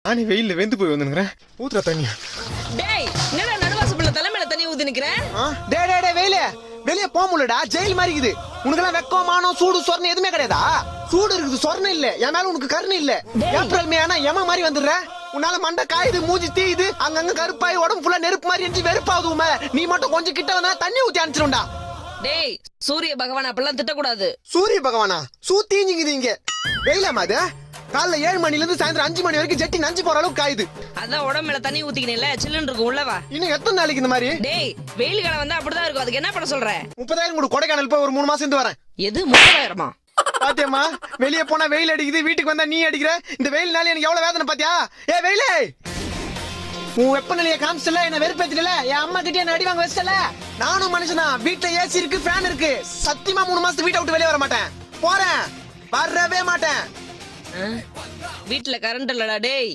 நானே வெயில்ல வெந்து போய் வந்துக்கிறேன். ஊத்துற தண்ணியா? டேய் என்னடா நடுவாசப்புல தலைமையில தண்ணி ஊத்தி நிக்கிற? டேய் வெயில வெளிய போக முடியலடா, ஜெயில் மாதிரி இருக்குது. உனக்கெல்லாம் வெக்கம் மானம் சூடு சொர்ணம் எதுவுமே கிடையாதா? சூடு இருக்குது, சொர்ணம் இல்ல. என் மேல உனக்கு கருணை இல்ல. ஏப்ரல் மே ஆனா எம மாதிரி வந்துடுற. உன்னால மண்டை காயுது, மூஞ்சி தீயுது, அங்கங்க கருப்பாய் உடம்பு ஃபுல்லா நெருப்பு மாதிரி எரிஞ்சு வெறுப்பாகுது உமே. நீ மட்டும் கொஞ்சம் கிட்ட வந்தா தண்ணி ஊத்தி அனுப்பிச்சிருண்டா. டேய் சூரிய பகவான் அப்பெல்லாம் திட்டக்கூடாது. சூரிய பகவானா? சூத்தீஞ்சிங்குது இங்க. வெயிலாமா அது? காலைல 7 மணில இருந்து சாயந்தரம் 5 மணி வரைக்கும் ஜெட்டி நஞ்சு போற அளவுக்கு காயுது. அதான் உடம்புல தண்ணி ஊத்திக்கினேல சில்லுன்னு இருக்கும் உள்ளவா. இன்னும் எத்தனை நாளைக்கு இந்த மாதிரி? டேய் வெயில் காலம் வந்தா அப்படிதான் இருக்கும். அதுக்கு என்ன பண்ண சொல்ற? 30,000 கூட கொடைக்கானல் போய் ஒரு 3 மாசம் இருந்து வரேன். எது 30,000மா? பாத்தியம்மா, வெளியே போனா வெயில் அடிக்குது, வீட்டுக்கு வந்தா நீ அடிக்கிற. இந்த வெயில்னால எனக்கு எவ்வளவு வேதனை பாத்தியா? ஏ வெயிலே, உன் வெப்பநிலைய காமிச்சல, என்ன வெறுப்பேத்தில. என் அம்மா கிட்டே என்ன அடி வாங்க வச்சல. நானும் மனுஷனா, வீட்டுல ஏசி இருக்கு, ஃபேன் இருக்கு. சத்தியமா 3 மாசத்துக்கு வீட்டை விட்டு வெளியே வர மாட்டேன். போறேன், வரவே மாட்டேன். வீட்டுல கரண்ட் இல்லடா டேய்.